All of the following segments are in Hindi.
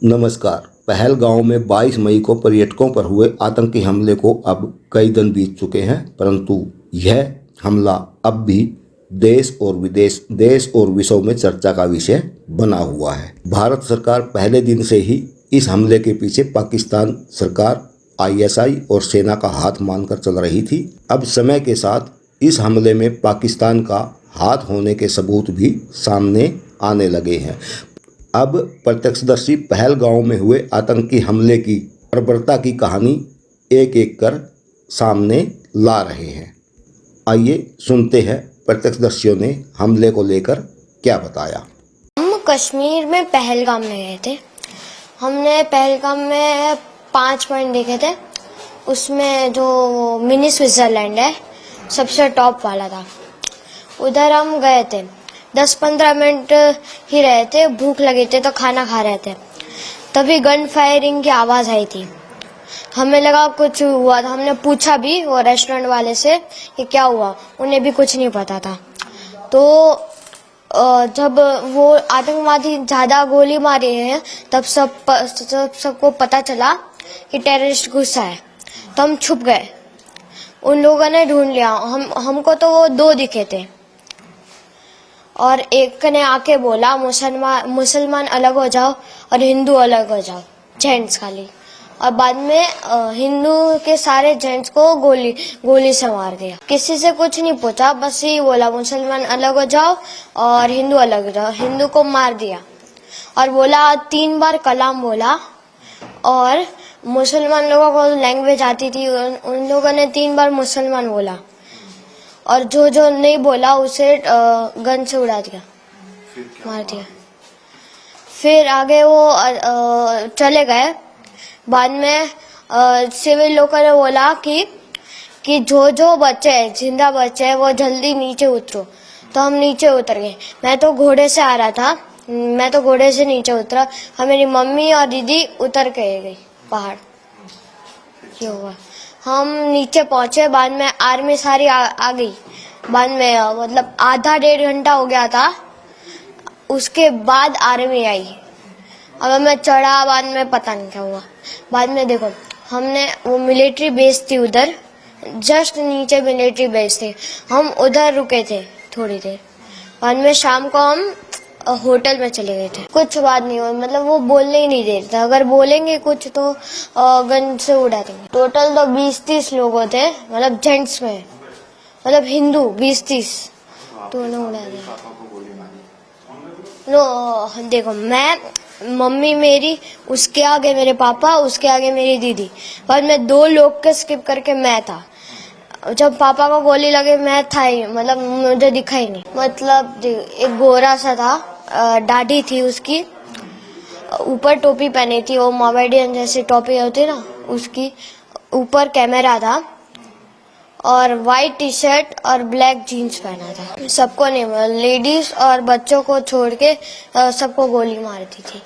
नमस्कार। पहलगांव में 22 मई को पर्यटकों पर हुए आतंकी हमले को अब कई दिन बीत चुके हैं, परंतु यह हमला अब भी देश और विश्व में चर्चा का विषय बना हुआ है। भारत सरकार पहले दिन से ही इस हमले के पीछे पाकिस्तान सरकार, आईएसआई और सेना का हाथ मानकर चल रही थी। अब समय के साथ इस हमले में पाकिस्तान का हाथ होने के सबूत भी सामने आने लगे हैं। अब प्रत्यक्षदर्शी पहलगांव में हुए आतंकी हमले की बर्बरता की कहानी एक एक कर सामने ला रहे हैं। आइए सुनते हैं प्रत्यक्षदर्शियों ने हमले को लेकर क्या बताया। हम कश्मीर में पहलगाम में गए थे। हमने पहलगाम में 5 पॉइंट देखे थे। उसमें जो मिनी स्विट्जरलैंड है सबसे टॉप वाला था, उधर हम गए थे। 10-15 मिनट ही रहे थे, भूख लगी थी तो खाना खा रहे थे, तभी गन फायरिंग की आवाज़ आई थी। हमें लगा कुछ हुआ था। हमने पूछा भी वो रेस्टोरेंट वाले से कि क्या हुआ, उन्हें भी कुछ नहीं पता था। तो जब वो आतंकवादी ज़्यादा गोली मारे हैं तब सबको पता चला कि टेररिस्ट घुसा है, तो हम छुप गए। उन लोगों ने ढूंढ लिया। हमको तो वो 2 दिखे थे और एक ने आके बोला मुसलमान अलग हो जाओ और हिंदू अलग हो जाओ, जेंट्स खाली। और बाद में हिंदू के सारे जेंट्स को गोली से मार दिया। किसी से कुछ नहीं पूछा, बस यही बोला मुसलमान अलग हो जाओ और हिंदू अलग हो जाओ। हिंदू को मार दिया और बोला 3 बार कलाम बोला। और मुसलमान लोगों को लैंग्वेज आती थी, उन लोगों ने 3 बार मुसलमान बोला और जो नहीं बोला उसे गन से उड़ा दिया, मार दिया। फिर आगे वो चले गए। बाद में सिविल लोगों ने बोला कि जो बच्चे हैं, जिंदा बच्चे हैं, वो जल्दी नीचे उतरो। तो हम नीचे उतर गए। मैं तो घोड़े से आ रहा था, मैं तो घोड़े से नीचे उतरा और मेरी मम्मी और दीदी उतर के गई पहाड़। ये हुआ। हम नीचे पहुंचे, बाद में आर्मी सारी आ गई। बाद में मतलब आधा 1.5 घंटा हो गया था, उसके बाद आर्मी आई। अब मैं चढ़ा, बाद में पता नहीं क्या हुआ। बाद में देखो, हमने वो मिलिट्री बेस थी उधर, जस्ट नीचे मिलिट्री बेस थी, हम उधर रुके थे थोड़ी देर। बाद में शाम को हम होटल में चले गए थे। कुछ बात नहीं हुई, मतलब वो बोलने ही नहीं दे रहे थे। अगर बोलेंगे कुछ तो गन से उड़ा देंगे। टोटल तो 20-30 लोग थे, मतलब जेंट्स में, मतलब हिंदू 20-30 दोनों उड़ा दिया। नो देखो, मैं, मम्मी मेरी, उसके आगे मेरे पापा, उसके आगे मेरी दीदी। बाद में 2 लोग के स्किप करके मैं था। जब पापा को गोली लगे मैं था ही, मतलब मुझे दिखा ही नहीं। मतलब एक गोरा सा था, दाढ़ी थी उसकी, ऊपर टोपी पहनी थी, वो मोमेडियन जैसी टोपी होती ना, उसकी ऊपर कैमरा था और वाइट टी शर्ट और ब्लैक जीन्स पहना था। सबको नहीं, लेडीज और बच्चों को छोड़ के सबको गोली मारती थी।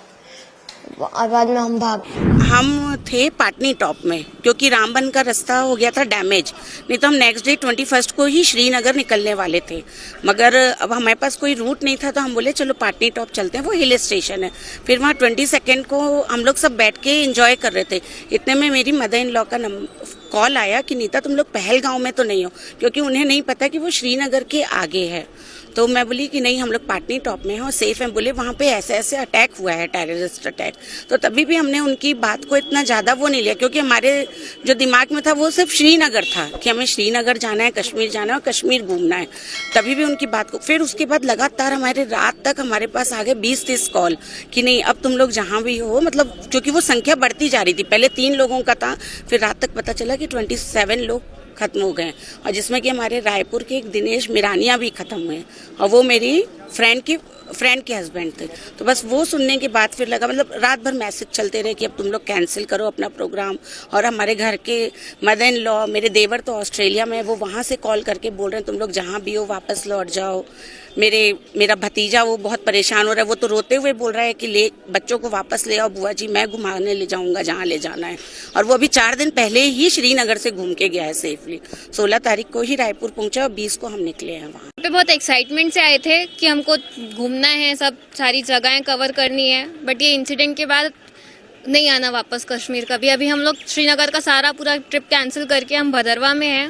और बाद में हम थे पाटनी टॉप में, क्योंकि रामबन का रास्ता हो गया था डैमेज। नहीं तो हम नेक्स्ट डे 21 को ही श्रीनगर निकलने वाले थे, मगर अब हमारे पास कोई रूट नहीं था, तो हम बोले चलो पाटनी टॉप चलते हैं, वो हिल स्टेशन है। फिर वहाँ 22 को हम लोग सब बैठ के एंजॉय कर रहे थे। इतने में मेरी मदर इन लॉ का कॉल आया कि नीता तुम लोग पहलगांव में तो नहीं हो, क्योंकि उन्हें नहीं पता कि वो श्रीनगर के आगे है। तो मैं बोली कि नहीं, हम लोग पाटनी टॉप में हैं और सेफ हैं। बोले वहाँ पे ऐसे ऐसे अटैक हुआ है, टेररिस्ट अटैक। तो तभी भी हमने उनकी बात को इतना ज़्यादा वो नहीं लिया, क्योंकि हमारे जो दिमाग में था वो सिर्फ श्रीनगर था कि हमें श्रीनगर जाना है, कश्मीर जाना है और कश्मीर घूमना है। तभी भी उनकी बात को, फिर उसके बाद लगातार हमारे रात तक हमारे पास आ गए 20-30 कॉल कि नहीं अब तुम लोग जहाँ भी हो, मतलब क्योंकि वो संख्या बढ़ती जा रही थी। पहले 3 लोगों का था, फिर रात तक पता चला कि 27 लोग खत्म हो गए, और जिसमें कि हमारे रायपुर के एक दिनेश मिरानिया भी खत्म हुए, और वो मेरी फ्रेंड के हस्बैंड थे। तो बस वो सुनने के बाद फिर लगा, मतलब रात भर मैसेज चलते रहे कि अब तुम लोग कैंसिल करो अपना प्रोग्राम। और हमारे घर के मदर इन लॉ, मेरे देवर तो ऑस्ट्रेलिया में, वो वहाँ से कॉल करके बोल रहे हैं तुम लोग जहाँ भी हो वापस लौट जाओ। मेरा भतीजा वो बहुत परेशान हो रहा है, वो तो रोते हुए बोल रहा है कि बच्चों को वापस ले आओ बुआ जी, मैं घुमाने ले जाऊंगा जहाँ ले जाना है। और वो अभी 4 दिन पहले ही श्रीनगर से घूम के गया है सेफली। 16 तारीख को ही रायपुर पहुंचा और 20 को हम निकले हैं वहाँ पे। बहुत एक्साइटमेंट से आए थे कि हमको घूमना है, सब सारी जगहें कवर करनी है। बट ये इंसिडेंट के बाद नहीं आना वापस कश्मीर कभी। अभी हम लोग श्रीनगर का सारा पूरा ट्रिप कैंसिल करके हम भदरवा में हैं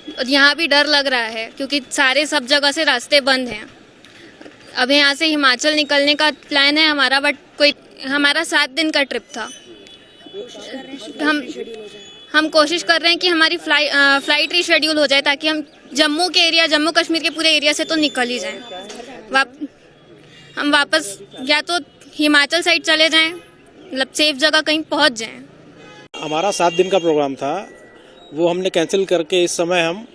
और यहाँ भी डर लग रहा है क्योंकि सारे सब जगह से रास्ते बंद हैं। अब यहाँ से हिमाचल निकलने का प्लान है हमारा, बट हमारा 7 दिन का ट्रिप था। हम कोशिश कर रहे हैं कि हमारी फ्लाइट रीशेड्यूल हो जाए ताकि हम जम्मू कश्मीर के पूरे एरिया से तो निकल ही जाएं। हम वापस या तो हिमाचल साइड चले जाएं, मतलब सेफ जगह कहीं पहुंच जाएं। हमारा 7 दिन का प्रोग्राम था, वो हमने कैंसिल करके इस समय हम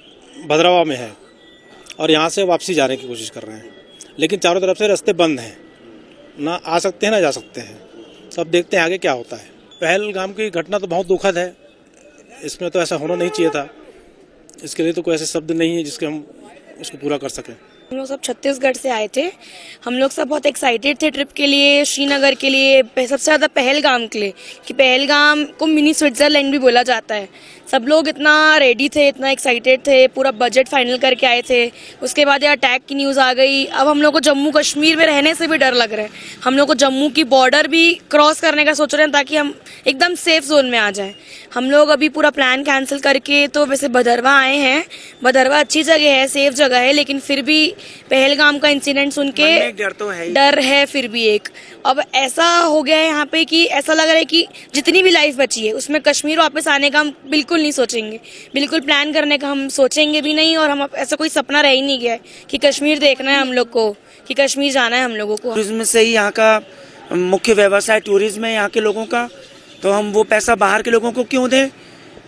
भद्रवा में हैं और यहाँ से वापसी जाने की कोशिश कर रहे हैं, लेकिन चारों तरफ से रास्ते बंद हैं, ना आ सकते हैं ना जा सकते हैं। सब देखते हैं आगे क्या होता है। पहलगाम की घटना तो बहुत दुखद है, इसमें तो ऐसा होना नहीं चाहिए था। इसके लिए तो कोई ऐसे शब्द नहीं है जिसके हम उसको पूरा कर सकें। हम लोग सब छत्तीसगढ़ से आए थे। हम लोग सब बहुत एक्साइटेड थे ट्रिप के लिए, श्रीनगर के लिए, सबसे ज़्यादा पहलगाम के लिए, कि पहलगाम को मिनी स्विट्ज़रलैंड भी बोला जाता है। सब लोग इतना रेडी थे, इतना एक्साइटेड थे, पूरा बजट फाइनल करके आए थे। उसके बाद ये अटैक की न्यूज़ आ गई। अब हम लोग को जम्मू कश्मीर में रहने से भी डर लग रहा है। हम लोग को जम्मू की बॉर्डर भी क्रॉस करने का सोच रहे हैं ताकि हम एकदम सेफ जोन में आ जाएं। हम लोग अभी पूरा प्लान कैंसिल करके तो वैसे भदरवा आए हैं। भदरवा अच्छी जगह है, सेफ जगह है, लेकिन फिर भी पहलगाम का इंसिडेंट सुन के डर है फिर भी एक। अब ऐसा हो गया है यहाँ पे कि ऐसा लग रहा है कि जितनी भी लाइफ बची है उसमें कश्मीर वापस आने का हम बिल्कुल नहीं सोचेंगे, बिल्कुल प्लान करने का हम सोचेंगे भी नहीं। और हम ऐसा कोई सपना रह ही नहीं गया है कि कश्मीर देखना है हम लोग को, कि कश्मीर जाना है हम लोगों को। टूरिज्म से ही यहाँ का मुख्य व्यवसाय टूरिज्म है यहाँ के लोगों का, तो हम वो पैसा बाहर के लोगों को क्यों दें।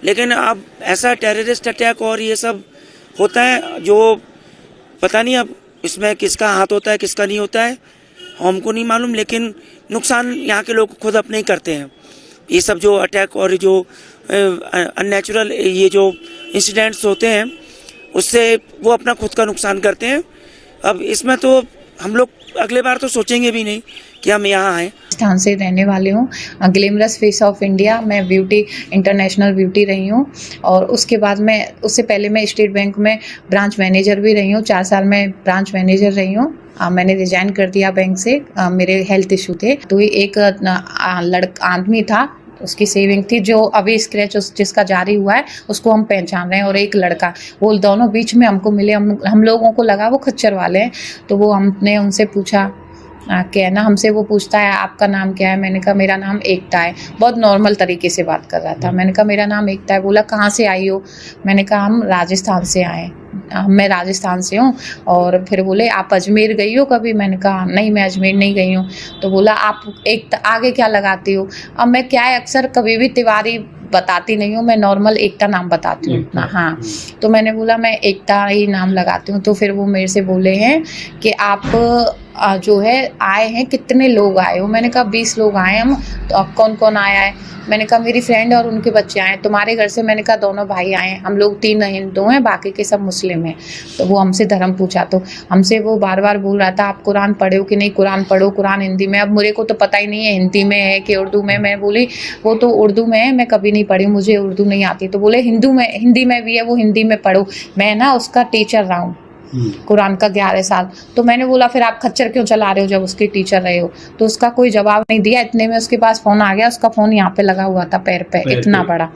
लेकिन अब ऐसा टेररिस्ट अटैक और ये सब होता है जो पता नहीं अब इसमें किसका हाथ होता है किसका नहीं होता है, हमको नहीं मालूम। लेकिन नुकसान यहाँ के लोग खुद अपने ही करते हैं। ये सब जो अटैक और जो अननेचुरल ये जो इंसिडेंट्स होते हैं उससे वो अपना खुद का नुकसान करते हैं। अब इसमें तो हम लोग अगले बार तो सोचेंगे भी नहीं कि हम यहाँ आए। स्थान से रहने वाली हूँ, ग्लैमरस फेस ऑफ इंडिया। मैं ब्यूटी इंटरनेशनल ब्यूटी रही हूँ और उसके बाद उससे पहले मैं स्टेट बैंक में ब्रांच मैनेजर भी रही हूँ। 4 साल में ब्रांच मैनेजर रही हूँ। मैंने रिजाइन कर दिया बैंक से, मेरे हेल्थ इशू थे। तो एक आदमी था, उसकी सेविंग थी, जो अभी स्क्रैच जिसका जारी हुआ है उसको हम पहचान रहे हैं, और एक लड़का, वो दोनों बीच में हमको मिले। हम लोगों को लगा वो खच्चर वाले हैं, तो वो हमने उनसे पूछा क्या है ना, हमसे वो पूछता है आपका नाम क्या है। मैंने कहा मेरा नाम एकता है। बहुत नॉर्मल तरीके से बात कर रहा था। मैंने कहा मेरा नाम एकता है। बोला कहाँ से आई हो? मैंने कहा हम राजस्थान से आए, मैं राजस्थान से हूँ। और फिर बोले आप अजमेर गई हो कभी? मैंने कहा नहीं, मैं अजमेर नहीं गई हूँ। तो बोला आप एक आगे क्या लगाती हो? अब मैं क्या है, अक्सर कभी भी तिवारी बताती नहीं हूँ, मैं नॉर्मल एकता नाम बताती हूँ ना। हाँ, तो मैंने बोला मैं एकता ही नाम लगाती हूँ। तो फिर वो मेरे से बोले हैं कि आप जो है आए हैं, कितने लोग आए हो? मैंने कहा 20 लोग आए हम। तो अब कौन कौन आया है? मैंने कहा मेरी फ्रेंड और उनके बच्चे आए। तुम्हारे घर से? मैंने कहा दोनों भाई आए। हम लोग 3 हिंदू हैं, बाकी के सब मुस्लिम हैं। तो वो हमसे धर्म पूछा, तो हमसे वो बार बार बोल रहा था आप कुरान पढ़े हो कि नहीं? कुरान पढ़ो, कुरान हिंदी में। अब मेरे को तो पता ही नहीं है हिंदी में है कि उर्दू में। मैं बोली वो तो उर्दू में है, मैं कभी नहीं पढ़ी, मुझे उर्दू नहीं आती। तो बोले हिंदी में भी है, वो हिंदी में पढ़ो। मैं ना उसका टीचर रहा हूँ कुरान का 11 साल। तो मैंने बोला फिर आप खच्चर क्यों चला रहे हो जब उसके टीचर रहे हो? तो उसका कोई जवाब नहीं दिया। इतने में उसके पास फोन आ गया। उसका फोन यहाँ पे लगा हुआ था, पैर पे इतना बड़ा।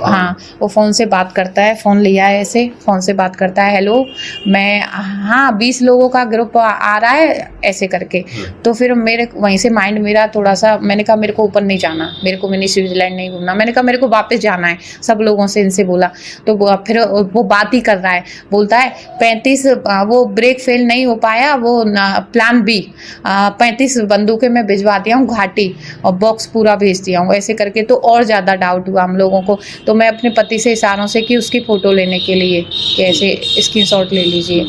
हाँ, वो फोन से बात करता है, फोन लिया है ऐसे, फोन से बात करता है, हेलो मैं, हाँ 20 लोगों का ग्रुप आ रहा है ऐसे करके। तो फिर मेरे वहीं से माइंड मेरा थोड़ा सा, मैंने कहा मेरे को ऊपर नहीं जाना, मेरे को मिनी स्विट्जरलैंड नहीं घूमना। मैंने कहा मेरे को वापस जाना है, सब लोगों से इनसे बोला। तो फिर वो बात ही कर रहा है, बोलता है 35 वो ब्रेक फेल नहीं हो पाया, वो प्लान बी 35 बंदूकें मैं भिजवा दिया हूँ घाटी, और बॉक्स पूरा भेज दिया हूँ ऐसे करके। तो और ज़्यादा डाउट हुआ हम लोगों को। तो मैं अपने पति से इशारों से कि उसकी फ़ोटो लेने के लिए कि ऐसे स्क्रीनशॉट ले लीजिए।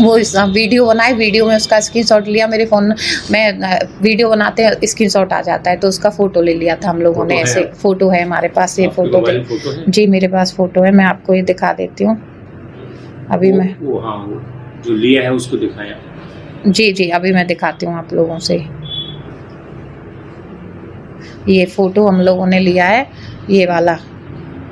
वो वीडियो बनाए, वीडियो में उसका स्क्रीनशॉट लिया। मेरे फ़ोन में वीडियो बनाते हैं स्क्रीनशॉट आ जाता है, तो उसका फ़ोटो ले लिया था हम लोगों ने। ऐसे फ़ोटो है हमारे पास, ये फ़ोटो जी मेरे पास फ़ोटो है, मैं आपको ये दिखा देती हूँ अभी। मैं जो लिया है उसको दिखाया। जी अभी मैं दिखाती हूँ आप लोगों से। ये फ़ोटो हम लोगों ने लिया है, ये वाला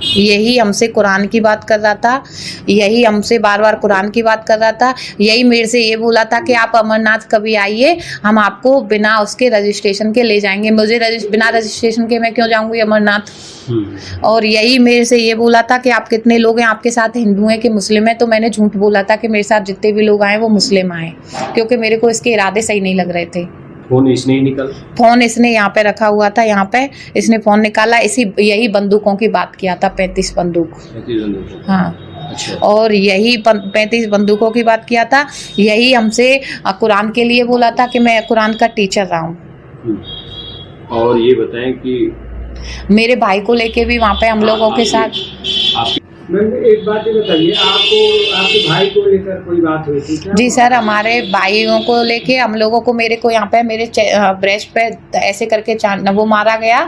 यही हमसे कुरान की बात कर रहा था, यही हमसे बार बार कुरान की बात कर रहा था, यही मेरे से ये बोला था कि आप अमरनाथ कभी आइए, हम आपको बिना उसके रजिस्ट्रेशन के ले जाएंगे। मुझे बिना रजिस्ट्रेशन के मैं क्यों जाऊंगी अमरनाथ। और यही मेरे से ये बोला था कि आप कितने लोग हैं आपके साथ, हिंदू हैं कि मुस्लिम हैं। तो मैंने झूठ बोला था कि मेरे साथ जितने भी लोग आए वो मुस्लिम आए, क्योंकि मेरे को इसके इरादे सही नहीं लग रहे थे। फोन इसने ही निकाला? फोन इसने यहाँ पे रखा हुआ था, यहाँ पे इसने फोन निकाला, यही बंदूकों की बात किया था, 35 बंदूक। हाँ, अच्छा। और यही 35 बंदूकों की बात किया था। यही हमसे कुरान के लिए बोला था कि मैं कुरान का टीचर रहा हूँ। और ये बताएं कि मेरे भाई को लेके भी वहाँ पे हम लोगों के साथ। मैम एक बात ये बताइए, आपको आपके भाई को लेकर कोई बात हुई थी क्या? जी सर, हमारे भाइयों को लेके हम लोगों को, मेरे को यहाँ पे मेरे ब्रेस्ट पे ऐसे करके वो मारा गया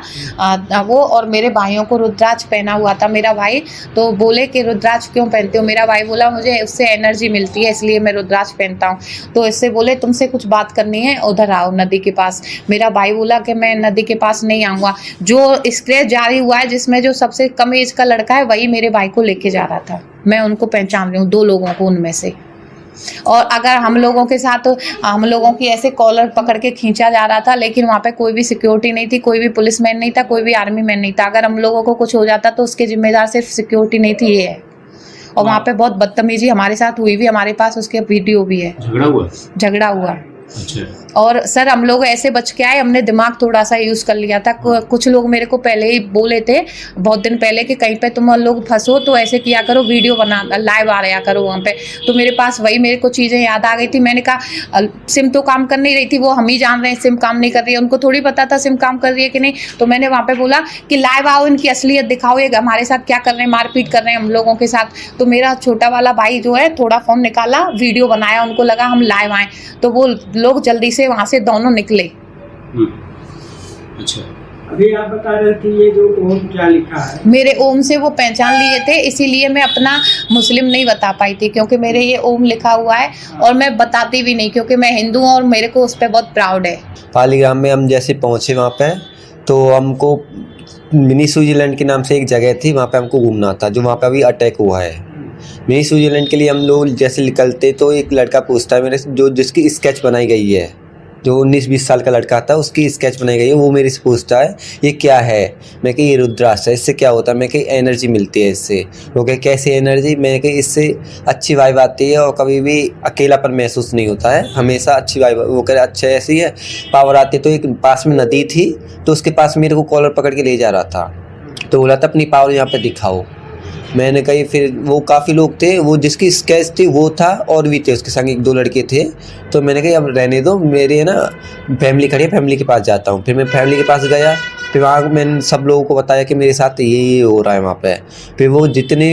वो, और मेरे भाइयों को रुद्राक्ष पहना हुआ था मेरा भाई। तो बोले कि रुद्राक्ष क्यों पहनते हो? मेरा भाई बोला मुझे उससे एनर्जी मिलती है इसलिए मैं रुद्राक्ष पहनता हूँ। तो इससे बोले तुमसे कुछ बात करनी है, उधर आओ नदी के पास। मेरा भाई बोला कि मैं नदी के पास नहीं आऊँगा। जो स्क्रैच जारी हुआ है जिसमें जो सबसे कम एज का लड़का है वही मेरे भाई को लेके जा रहा था। मैं उनको पहचान रही हूँ, 2 लोगों को उनमें से। और अगर हम लोगों के साथ, हम लोगों की ऐसे कॉलर पकड़ के खींचा जा रहा था, लेकिन वहाँ पे कोई भी सिक्योरिटी नहीं थी, कोई भी पुलिस मैन नहीं था, कोई भी आर्मी मैन नहीं था। अगर हम लोगों को कुछ हो जाता तो उसके जिम्मेदार सिर्फ सिक्योरिटी नहीं थी, ये है। और वहाँ पे बहुत बदतमीजी हमारे साथ हुई भी, हमारे पास उसके वीडियो भी है। झगड़ा हुआ। अच्छा। और सर हम लोग ऐसे बच के आए, हमने दिमाग थोड़ा सा यूज़ कर लिया था। कुछ लोग मेरे को पहले ही बोले थे, बहुत दिन पहले, कि कहीं पे तुम लोग फंसो तो ऐसे किया करो, वीडियो बना, लाइव आ रहा करो वहाँ पे। तो मेरे पास वही मेरे को चीज़ें याद आ गई थी। मैंने कहा सिम तो काम कर नहीं रही थी, वो हम ही जान रहे हैं सिम काम नहीं कर रही है, उनको थोड़ी पता था सिम काम कर रही है कि नहीं। तो मैंने वहाँ पे बोला कि लाइव आओ, इनकी असलियत दिखाओ, ये हमारे साथ क्या कर रहे हैं, मारपीट कर रहे हैं हम लोगों के साथ। तो मेरा छोटा वाला भाई जो है थोड़ा फ़ोन निकाला, वीडियो बनाया, उनको लगा हम लाइव आए, तो वो लोग जल्दी से वहाँ से दोनों निकले। अच्छा। अभी आप बता रहे थे ये जो ओम क्या लिखा है? मेरे ओम से वो पहचान लिए थे, इसीलिए मैं अपना मुस्लिम नहीं बता पाई थी, क्योंकि मेरे ये ओम लिखा हुआ है और मैं बताती भी नहीं, क्योंकि मैं हिंदू हूँ और मेरे को उस पर बहुत प्राउड है। पालीग्राम में हम जैसे पहुँचे वहाँ पे, तो हमको मिनी स्विट्जरलैंड के नाम से एक जगह थी, वहाँ पे हमको घूमना था, जो वहाँ पे अभी अटैक हुआ है। मिनी स्विट्जरलैंड के लिए हम लोग जैसे निकलते तो एक लड़का पूछता है मेरे से, जिसकी स्केच बनाई गई है, जो 19-20 साल का लड़का था, उसकी स्केच बनाई गई है, वो मेरे से पूछता है ये क्या है। मैं कही ये रुद्राक्ष है, इससे क्या होता है? मैं कही एनर्जी मिलती है इससे। वो कहे कैसी एनर्जी? मैं कही इससे अच्छी वाइब आती है और कभी भी अकेलापन महसूस नहीं होता है, हमेशा अच्छी वाइब। वो कहे अच्छा ऐसी है, पावर आती है। तो एक पास में नदी थी, तो उसके पास मेरे को कॉलर पकड़ के ले जा रहा था, तो बोला था अपनी पावर यहाँ पर दिखाओ। मैंने कही, फिर वो काफ़ी लोग थे, वो जिसकी स्केच थी वो था, और भी थे उसके संग 1-2 लड़के थे। तो मैंने कही अब रहने दो, मेरे ना फैमिली खड़ी है, फैमिली के पास जाता हूँ। फिर मैं फैमिली के पास गया, फिर वहाँ मैंने सब लोगों को बताया कि मेरे साथ ये हो रहा है वहाँ पे। फिर वो जितने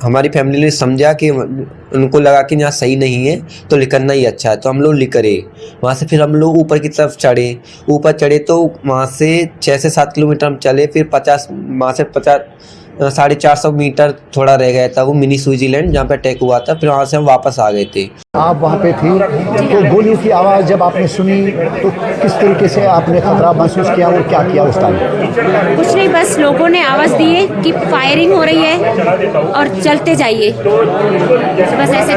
हमारी फैमिली ने समझा कि उनको लगा कि यहाँ सही नहीं है तो निकलना ही अच्छा है, तो हम लोग निकले वहाँ से। फिर हम लोग ऊपर की तरफ चढ़े तो वहाँ से 6 से 7 किलोमीटर हम चले। फिर 450 मीटर थोड़ा रह गया था वो मिनी स्विट्जरलैंड जहाँ पे अटैक हुआ था। फिर वहाँ से हम वापस आ गए थे। आप वहाँ पे थी तो गोलियों की आवाज़ जब आपने सुनी तो किस तरीके से आपने खतरा महसूस किया और क्या किया उस टाइम? कुछ नहीं, बस लोगों ने आवाज़ दी है कि फायरिंग हो रही है और चलते जाइए। तो बस ऐसे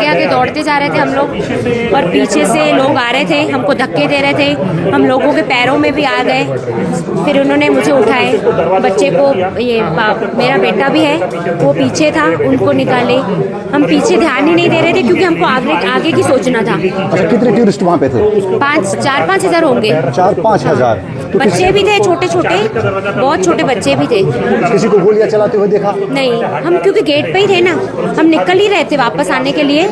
आगे दौड़ते जा रहे थे हम लोग, और पीछे से लोग आ रहे थे, हमको धक्के दे रहे थे, हम लोगों के पैरों में भी आ गए। फिर उन्होंने मुझे उठाए, बच्चे को, मेरा बेटा भी है वो पीछे था, उनको निकाले। हम पीछे ध्यान ही नहीं दे रहे थे क्योंकि हमको आगे की सोचना था। अच्छा, कितने टूरिस्ट वहाँ पे थे? 4-5 हज़ार होंगे। 4-5 हज़ार। तो बच्चे भी थे, छोटे बहुत छोटे बच्चे भी थे। किसी को गोलियां चलाते हुए देखा? नहीं, हम क्योंकि गेट पे ही थे ना, हम निकल ही रहे थे वापस आने के लिए,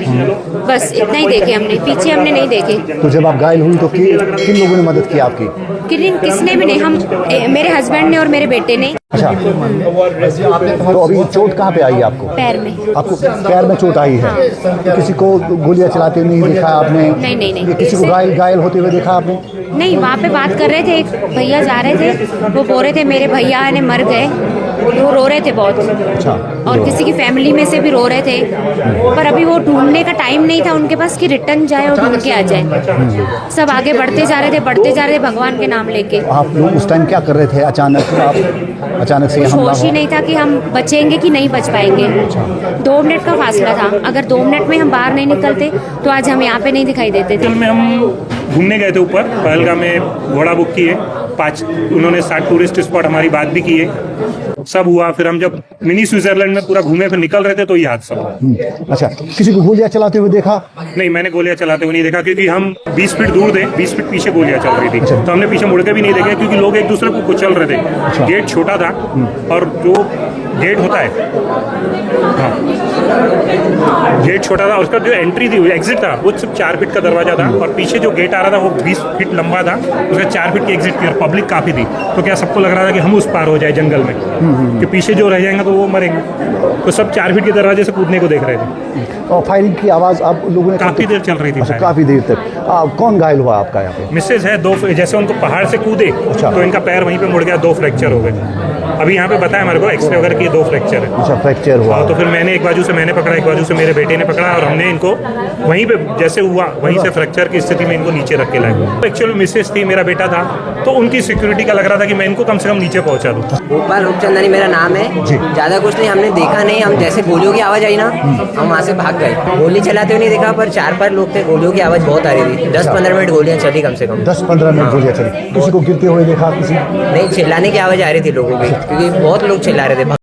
बस इतना ही देखे हमने, पीछे हमने नहीं देखे। तो जब आप घायल हुई तो किन लोगों ने मदद की आपकी? किसने भी नहीं, हम मेरे हस्बैंड ने और मेरे बेटे ने। अच्छा, तो अभी चोट कहाँ पे आई है आपको? पैर में। आपको पैर में चोट आई है? तो किसी को गोलियां चलाते नहीं देखा आपने? नहीं। किसी को घायल होते हुए देखा आपने? नहीं, वहाँ पे बात कर रहे थे, एक भैया जा रहे थे, वो बोल रहे थे मेरे भैया ने मर गए, वो रो रहे थे बहुत। अच्छा। और किसी की फैमिली में से भी रो रहे थे, पर अभी वो ढूंढने का टाइम नहीं था उनके पास कि रिटर्न जाए और ढूंढ के आ जाए। सब आगे बढ़ते जा रहे थे, भगवान के नाम नाम लेके। आप लोग उस टाइम क्या कर रहे थे? अचानक से कुछ हमला होश ही हुआ? नहीं था कि हम बचेंगे कि नहीं बच पाएंगे। 2 मिनट का फासला था, अगर 2 मिनट में हम बाहर नहीं निकलते तो आज हम यहाँ पे नहीं दिखाई देते थे। में हम घूमने गए थे ऊपर पहलगाम में, घोड़ा बुक किए 5, उन्होंने 7 टूरिस्ट स्पॉट हमारी बात भी किए, सब हुआ। फिर हम जब मिनी स्विट्जरलैंड में पूरा घूमे फिर निकल रहे थे तो ये हादसा हुआ। अच्छा, किसी को गोलियां चलाते हुए देखा? नहीं, मैंने गोलियां चलाते हुए नहीं देखा, क्योंकि हम 20 फीट दूर थे, 20 फीट पीछे गोलियां चल रही थी, तो हमने पीछे मुड़ के भी नहीं देखा, क्योंकि लोग एक दूसरे को कुचल रहे थे। गेट छोटा था और जो गेट होता है, हाँ, गेट छोटा था, उसका जो एंट्री थी एग्जिट था वो सिर्फ 4 फीट का दरवाजा था, और पीछे जो गेट आ रहा था वो 20 फीट लंबा था, उसका 4 फीट की एग्जिट थी और पब्लिक काफ़ी थी। तो क्या सबको लग रहा था कि हम उस पार हो जाए जंगल में, कि पीछे जो रह जाएंगे तो वो मरेंगे, तो सब 4 फीट के दरवाजे से कूदने को देख रहे थे। और फायरिंग की आवाज़ आप लोगों ने काफ़ी देर चल रही थी। अच्छा, काफ़ी देर तक। कौन घायल हुआ आपका यहाँ पे? मिसेज है, 2 जैसे उनको पहाड़ से कूदे तो इनका पैर वहीं पे मुड़ गया, 2 फ्रैक्चर हो गए। अभी यहाँ पे बताया हमारे को एक्सरे वगैरह किए, 2 फ्रैक्चर है। अच्छा, फ्रैक्चर हुआ। तो फिर मैंने एक बाजू से मैंने पकड़ा, एक बाजू से मेरे बेटे ने पकड़ा, और हमने इनको वहीं पे जैसे हुआ वहीं से फ्रैक्चर की स्थिति में इनको नीचे रख के लाए। एक्चुअली मिसेज थी, मेरा बेटा था, तो उनकी सिक्योरिटी का लग रहा था कि मैं इनको कम से कम नीचे पहुँचा दूँ। भोपाल रूपचंदानी मेरा नाम है। ज़्यादा कुछ नहीं, हमने देखा नहीं, हम जैसे गोलियों की आवाज़ आई ना हम वहाँ से भाग गए। गोली चलाते हुए नहीं देखा, पर 4-5 लोग थे, गोलियों की आवाज़ बहुत आ रही थी। 10-15 मिनट गोलियाँ चली कम से कम। 10-15 मिनट गोलियां चली। किसी को गिरते हुए देखा? किसी नहीं, चिल्लाने की आवाज़ आ रही थी लोगों की, क्योंकि बहुत लोग चिल्ला रहे थे।